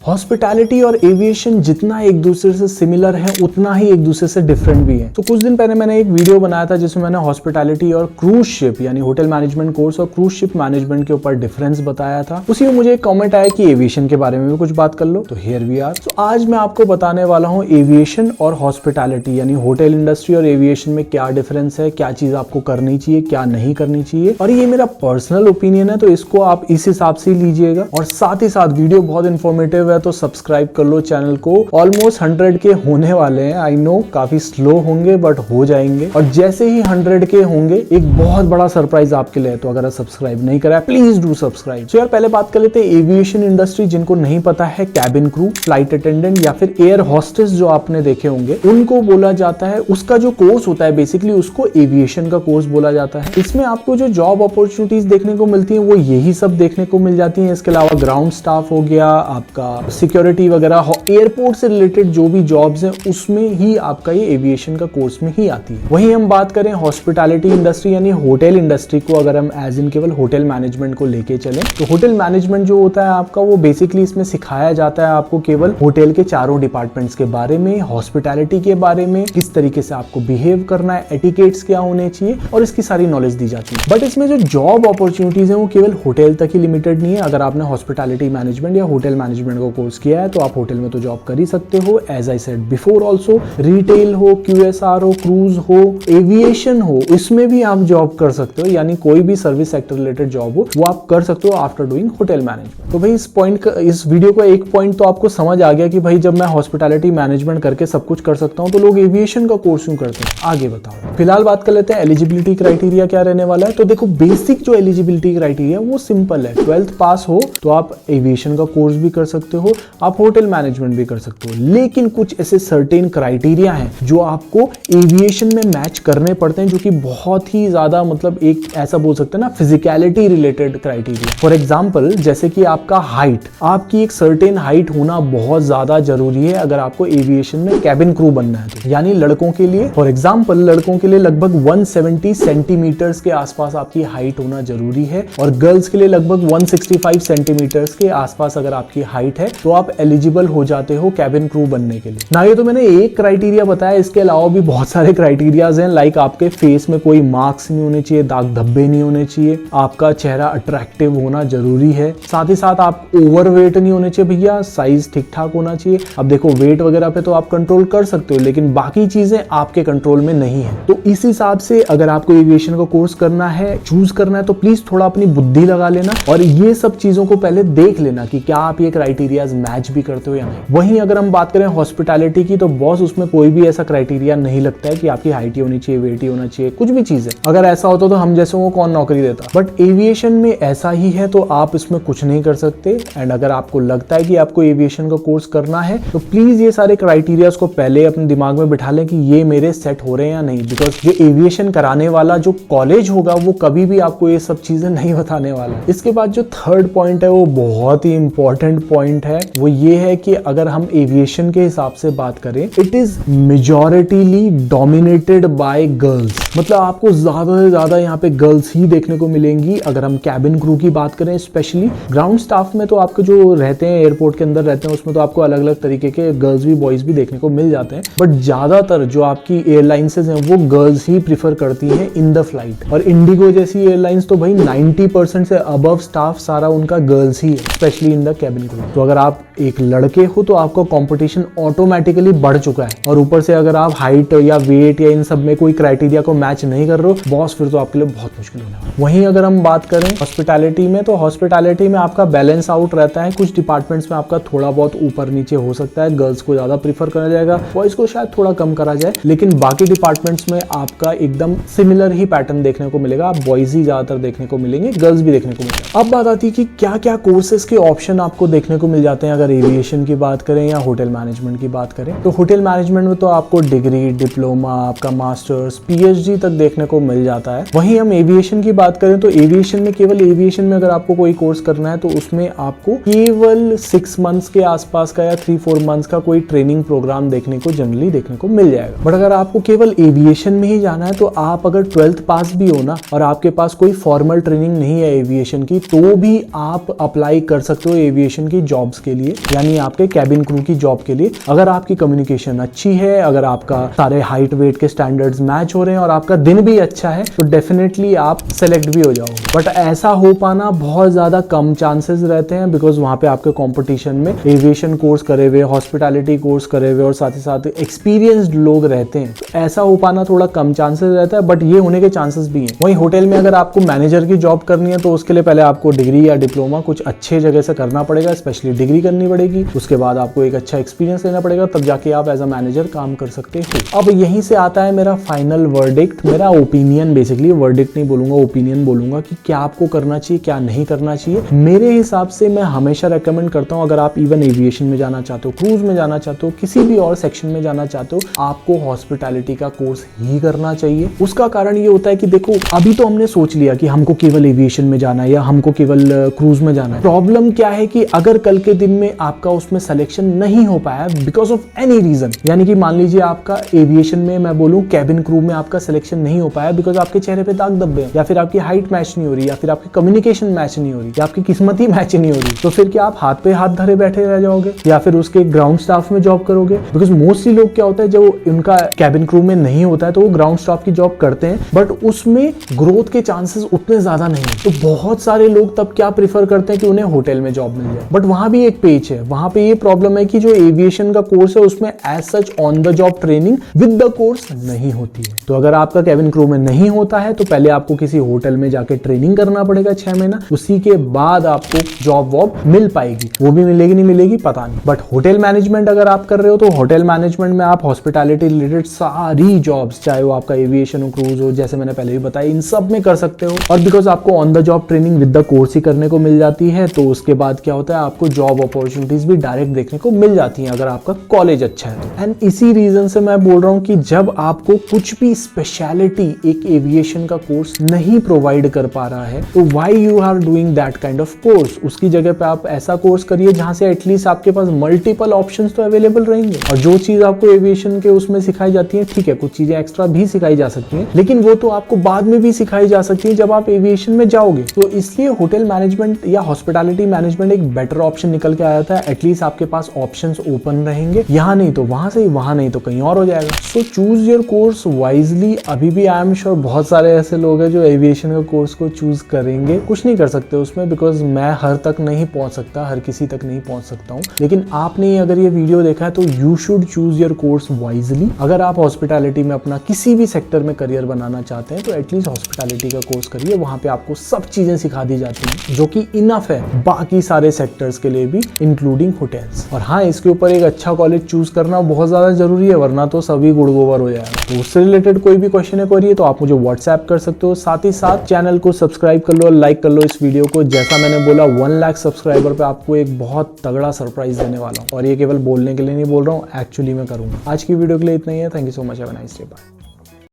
Hospitality और aviation जितना एक दूसरे से सिमिलर है उतना ही एक दूसरे से डिफरेंट भी है। तो कुछ दिन पहले मैंने एक वीडियो बनाया था जिसमें मैंने हॉस्पिटैलिटी और क्रूज शिप यानी होटल मैनेजमेंट कोर्स और क्रूज शिप मैनेजमेंट के ऊपर डिफरेंस बताया था। उसी में मुझे एक कमेंट आया कि एविएशन के बारे में भी कुछ बात कर लो, तो हियर वी आर। तो आज मैं आपको बताने वाला हूँ एविएशन और हॉस्पिटैलिटी यानी होटल इंडस्ट्री और एविएशन में क्या डिफरेंस है, क्या चीज आपको करनी चाहिए, क्या नहीं करनी चाहिए। और ये मेरा पर्सनल ओपिनियन है तो इसको आप इस हिसाब से लीजिएगा। और साथ ही साथ वीडियो बहुत इंफॉर्मेटिव है तो सब्सक्राइब कर लो चैनल को। ऑलमोस्ट 100 के होने वाले हैं, आई नो काफी स्लो होंगे बट हो जाएंगे। और जैसे ही 100 के होंगे एक बहुत बड़ा सरप्राइज आपके लिए है, तो अगर आप सब्सक्राइब नहीं करा प्लीज डू सब्सक्राइब। तो यार पहले बात कर लेते हैं एविएशन इंडस्ट्री। जिनको नहीं पता है, कैबिन क्रू, फ्लाइट अटेंडेंट या फिर एयर हॉस्टेस जो आपने देखे होंगे उनको बोला जाता है। उसका जो कोर्स होता है बेसिकली उसको एविएशन का कोर्स बोला जाता है। इसमें आपको जो जॉब अपॉर्चुनिटीज देखने को मिलती है वो यही सब देखने को मिल जाती है। इसके अलावा ग्राउंड स्टाफ हो गया, आपका सिक्योरिटी वगैरह, एयरपोर्ट से रिलेटेड जो भी जॉब्स हैं उसमें ही आपका ये एविएशन का कोर्स में ही आती है। वहीं हम बात करें हॉस्पिटैलिटी इंडस्ट्री यानी होटल इंडस्ट्री को, अगर हम एज इन केवल होटल मैनेजमेंट को लेके चलें तो होटल मैनेजमेंट जो होता है आपका वो बेसिकली इसमें सिखाया जाता है आपको केवल होटल के चारों डिपार्टमेंट्स के बारे में, हॉस्पिटैलिटी के बारे में, किस तरीके से आपको बिहेव करना है, एटिकेट्स क्या होने चाहिए और इसकी सारी नॉलेज दी जाती है। बट इसमें जो जॉब अपॉर्चुनिटीज है वो केवल होटल तक ही लिमिटेड नहीं है। अगर आपने हॉस्पिटैलिटी मैनेजमेंट या होटल मैनेजमेंट का कोर्स किया है तो आप होटल में तो जॉब कर ही सकते हो। As I said before also, retail हो, QSR हो, क्रूज हो, एविएशन हो, इसमें भी आप जॉब कर सकते हो। यानी कोई भी सर्विस सेक्टर रिलेटेड जॉब हो वो आप कर सकते हो आफ्टर डूइंग होटल मैनेजमेंट। तो भाई इस वीडियो का एक पॉइंट तो आपको समझ आ गया कि भाई जब मैं हॉस्पिटैलिटी मैनेजमेंट करके सब कुछ कर सकता हूं तो लोग एविएशन का कोर्स क्यों करते हैं। आगे बताओ। फिलहाल बात कर लेते हैं एलिजिबिलिटी क्राइटेरिया क्या रहने वाला है। तो देखो बेसिक जो एलिजिबिलिटी क्राइटेरिया वो सिंपल है। 12th पास हो तो आप एविएशन का कोर्स भी कर सकते हो, आप होटल मैनेजमेंट भी कर सकते हो। लेकिन कुछ ऐसे सर्टेन क्राइटेरिया हैं जो आपको एविएशन में मैच करने पड़ते हैं, जो कि बहुत ही ज्यादा मतलब एक ऐसा बोल सकते हैं ना physicality related criteria. For example जैसे कि आपका हाइट, आपकी एक सर्टेन हाइट होना बहुत ज्यादा जरूरी है अगर आपको एविएशन में कैबिन क्रू बनना है तो। यानी लड़कों के लिए फॉर एग्जांपल लड़कों के लिए लगभग 170 सेंटीमीटर्स के आसपास आपकी हाइट होना जरूरी है और गर्ल्स के लिए लगभग 165 सेंटीमीटर्स के आसपास अगर आपकी हाइट है तो आप एलिजिबल हो जाते हो कैबिन क्रू बनने के लिए। ना ये तो मैंने एक क्राइटेरिया बताया, इसके अलावा भी बहुत सारे क्राइटेरियाज हैं। लाइक आपके फेस में कोई मार्क्स नहीं होने चाहिए, दाग धब्बे नहीं होने चाहिए, आपका चेहरा अट्रैक्टिव होना जरूरी है, साथ ही साथ आप ओवरवेट नहीं होने चाहिए भैया, साइज ठीक ठाक होना चाहिए। अब देखो वेट वगैरह पे तो आप कंट्रोल कर सकते हो लेकिन बाकी चीजें आपके कंट्रोल में नहीं है। तो इस हिसाब से अगर आपको एविएशन का कोर्स करना है, चूज करना है तो प्लीज थोड़ा अपनी बुद्धि लगा लेना और ये सब चीजों को पहले देख लेना कि क्या आप ये क्राइटेरियाज मैच भी करते हो या नहीं। वहीं अगर हम बात करें हॉस्पिटैलिटी की तो बॉस उसमें कोई भी ऐसा क्राइटेरिया नहीं लगता है कि आपकी हाइट ही होनी चाहिए, वेट ही होना चाहिए, कुछ भी चीज है। अगर ऐसा होता तो हम जैसे को कौन नौकरी देता। बट एविएशन में ऐसा ही है तो आप इसमें कुछ नहीं कर सकते। एंड अगर आपको लगता है कि आपको एविएशन का कोर्स करना है तो प्लीज ये सारे क्राइटेरियाज को पहले अपने दिमाग में बिठा लें कि ये मेरे सेट हो रहे हैं या नहीं। बिकॉज ये एविएशन कराने वाला जो कॉलेज होगा वो कभी भी आपको ये सब चीजें नहीं बताने वाला। इसके बाद जो थर्ड पॉइंट है वो बहुत ही इंपॉर्टेंट पॉइंट है। वो ये है कि अगर हम एविएशन के हिसाब से बात करें, it is majoritily dominated by girls. मतलब आपको ज्यादा से ज्यादा यहाँ पे गर्ल्स ही देखने को मिलेंगी। अगर हम कैबिन क्रू की बात करें, स्पेशली ग्राउंड स्टाफ में तो आपके जो रहते हैं एयरपोर्ट के अंदर रहते हैं उसमें तो आपको अलग अलग तरीके के गर्ल्स भी बॉयज भी देखने को मिल जाते हैं। बट ज्यादातर जो आपकी एयरलाइंसेज हैं वो गर्ल्स ही प्रीफर करती हैं इन द फ्लाइट। और इंडिगो जैसी एयरलाइंस तो भाई 90% से अबव स्टाफ सारा उनका गर्ल्स ही है, specially in the cabin crew. तो अगर आप एक लड़के हो तो आपका कंपटीशन ऑटोमेटिकली बढ़ चुका है। और ऊपर से अगर आप हाइट या वेट या इन सब में कोई क्राइटेरिया को मैच नहीं कर रहे हो बॉस, फिर तो आपके लिए बहुत मुश्किल होने वाला है। वहीं अगर हम बात करें हॉस्पिटैलिटी में तो हॉस्पिटैलिटी में आपका बैलेंस आउट रहता है। कुछ डिपार्टमेंट्स में आपका थोड़ा बहुत ऊपर नीचे हो सकता है, गर्ल्स को ज्यादा प्रीफर करा जाएगा, बॉयज को शायद थोड़ा कम करा जाए। लेकिन बाकी डिपार्टमेंट्स में आपका एकदम सिमिलर ही पैटर्न देखने को मिलेगा। आप बॉयज ही ज्यादातर देखने को मिलेंगे, गर्ल्स भी देखने को मिलेगा। अब बात आती है कि क्या क्या कोर्सेज के ऑप्शन आपको देखने को मिल जाते हैं अगर एविएशन की बात करें या होटल मैनेजमेंट की बात करें। तो होटल मैनेजमेंट में तो आपको डिग्री, डिप्लोमा, आपका मास्टर्स, PhD तक देखने को मिल जाता है। वहीं हम एविएशन की बात करें तो एविएशन में केवल एविएशन में अगर आपको कोई कोर्स करना है तो उसमें आपको केवल 6 मंथ्स के आसपास का या 3-4 मंथ्स का कोई ट्रेनिंग प्रोग्राम देखने को जनरली देखने को मिल जाएगा। बट अगर आपको केवल एविएशन में ही जाना है तो आप अगर 12th पास भी हो ना और आपके पास कोई फॉर्मल ट्रेनिंग नहीं है एविएशन की तो भी आप अप्लाई कर सकते हो एविएशन की जॉब्स जॉब्स के लिए, यानी आपके कैबिन क्रू की जॉब के लिए। अगर आपकी कम्युनिकेशन अच्छी है, अगर आपका सारे हाइट वेट के स्टैंडर्ड्स मैच हो रहे हैं और आपका दिन भी अच्छा है, तो डेफिनेटली आप सेलेक्ट भी हो जाओगे। बट ऐसा हो पाना बहुत ज्यादा कम चांसेस रहते हैं, बिकॉज वहां पे आपके कंपटीशन में एविएशन कोर्स करे हुए, हॉस्पिटैलिटी कोर्स करे हुए और साथ ही साथ एक्सपीरियंस्ड लोग रहते हैं। तो ऐसा हो पाना थोड़ा कम चांसेस रहता है, बट ये होने के चांसेस भी हैं। वहीं होटल में अगर आपको मैनेजर की जॉब करनी है तो उसके लिए पहले आपको डिग्री या डिप्लोमा कुछ अच्छे जगह से करना पड़ेगा, स्पेशली डिग्री करनी पड़ेगी। उसके बाद आपको एक अच्छा एक्सपीरियंस लेना पड़ेगा, तब जाके आप एज अ मैनेजर काम कर सकते हो। अब यहीं से आता है मेरा फाइनल वर्डिक्ट, मेरा ओपिनियन, बेसिकली वर्डिक्ट नहीं बोलूंगा, ओपिनियन बोलूंगा कि क्या आपको करना चाहिए, क्या नहीं करना चाहिए। मेरे हिसाब से मैं हमेशा रेकमेंड करता हूं, अगर आप इवन एविएशन में जाना चाहते हो, क्रूज में जाना चाहते हो, किसी भी और सेक्शन में जाना चाहते हो, आपको हॉस्पिटैलिटी का कोर्स ही करना चाहिए। उसका कारण ये होता है कि देखो, अभी तो हमने सोच लिया कि हमको केवल एविएशन में जाना है या हमको केवल क्रूज में जाना है। प्रॉब्लम क्या है कि अगर कल के दिन में आपका उसमें सिलेक्शन नहीं हो पाया बिकॉज ऑफ एनी रीजन, यानी कि मान लीजिए आपका एविएशन में, मैं बोलूं कैबिन क्रू में आपका सिलेक्शन नहीं हो पाया बिकॉज आपके चेहरे पे दाग धब्बे हैं, या फिर आपकी हाइट मैच नहीं हो रही, या फिर आपकी कम्युनिकेशन मैच नहीं हो रही, या आपकी किस्मत ही मैच नहीं हो रही, तो फिर क्या आप हाथ पे हाथ धरे बैठे रह जाओगे या फिर उसके ग्राउंड स्टाफ में जॉब करोगे? बिकॉज मोस्टली लोग क्या होता है, जब उनका कैबिन क्रू में नहीं होता है तो वो ग्राउंड स्टाफ की जॉब करते हैं, बट उसमें ग्रोथ के चांसेस उतने ज्यादा नहीं है। तो बहुत सारे लोग तब क्या प्रीफर करते हैं कि उन्हें होटल में जॉब मिल जाए, बट वहां भी एक पेच है। वहां पे ये प्रॉब्लम है कि जो एविएशन का कोर्स है उसमें as such on the job training with the course नहीं होती है। तो अगर आपका कैबिन क्रू में नहीं होता है तो पहले आपको किसी होटल में जाके ट्रेनिंग करना पड़ेगा 6 महीना, उसी के बाद आपको जॉब वॉब मिल पाएगी। वो भी मिलेगी नहीं मिलेगी पता नहीं। बट होटल मैनेजमेंट अगर आप कर रहे हो तो होटल मैनेजमेंट में आप हॉस्पिटैलिटी रिलेटेड सारी जॉब्स, चाहे वो आपका एविएशन हो, क्रूज हो, जैसे मैंने पहले भी बताया, इन सब में कर सकते हो। और बिकॉज आपको on the job training with the course ही करने को मिल जाती है, तो उसके बाद क्या होता है, आपको जॉब अपॉर्चुनिटीज भी डायरेक्ट देखने को मिल जाती हैं अगर आपका कॉलेज अच्छा है तो। एंड इसी रीजन से मैं बोल रहा हूं कि जब आपको कुछ भी स्पेशलिटी एक एविएशन का कोर्स नहीं प्रोवाइड कर पा रहा है, तो why you are doing that kind of course? उसकी जगह पे आप ऐसा कोर्स करिए जहां से एटलीस्ट आपके पास मल्टीपल ऑप्शंस तो अवेलेबल रहेंगे। और जो चीज आपको एविएशन के उसमें सिखाई जाती है, ठीक है, कुछ चीजें एक्स्ट्रा भी सिखाई जा सकती हैं, लेकिन वो तो आपको बाद में भी सिखाई जा सकती है जब आप एविएशन में जाओगे। तो इसलिए होटल मैनेजमेंट या हॉस्पिटैलिटी मैनेजमेंट एक बेटर ऑप्शन निकल के आया था। एटलीस्ट आपके पास ऑप्शंस ओपन रहेंगे, यहाँ नहीं तो वहां से, वहां नहीं तो कहीं और हो जाएगा। So choose your course wisely. अभी भी आई एम श्योर बहुत सारे ऐसे लोग हैं जो एविएशन का कोर्स को चूज करेंगे। कुछ नहीं कर सकते उसमें, बिकॉज मैं हर तक नहीं पहुंच सकता, हर किसी तक नहीं पहुंच सकता हूँ। लेकिन आपने अगर ये वीडियो देखा है तो you should choose your course wisely. अगर आप हॉस्पिटैलिटी में अपना किसी भी सेक्टर में करियर बनाना चाहते हैं तो एटलीस्ट हॉस्पिटैलिटी का कोर्स करिए। वहां पे आपको सब चीजें सिखा दी जाती हैं जो कि इनफ है बाकी सारे सेक्टर्स के लिए भी, इंक्लूडिंग होटल्स। और हाँ, इसके ऊपर एक अच्छा कॉलेज चूज करना बहुत ज्यादा जरूरी है, वरना तो सभी गुड़ गोबर हो जाएगा। तो उससे रिलेटेड कोई भी क्वेश्चन है, क्वेरी है, तो आप मुझे व्हाट्सएप कर सकते हो। साथ ही साथ चैनल को सब्सक्राइब कर लो, लाइक कर लो इस वीडियो को। जैसा मैंने बोला, 1 लाख सब्सक्राइबर पे आपको एक बहुत तगड़ा सरप्राइज देने वाला हूँ, और ये केवल बोलने के लिए नहीं बोल रहा हूँ, एक्चुअली मैं करूंगा। आज की वीडियो के लिए इतना ही है। Thank you so much, have a nice day, bye.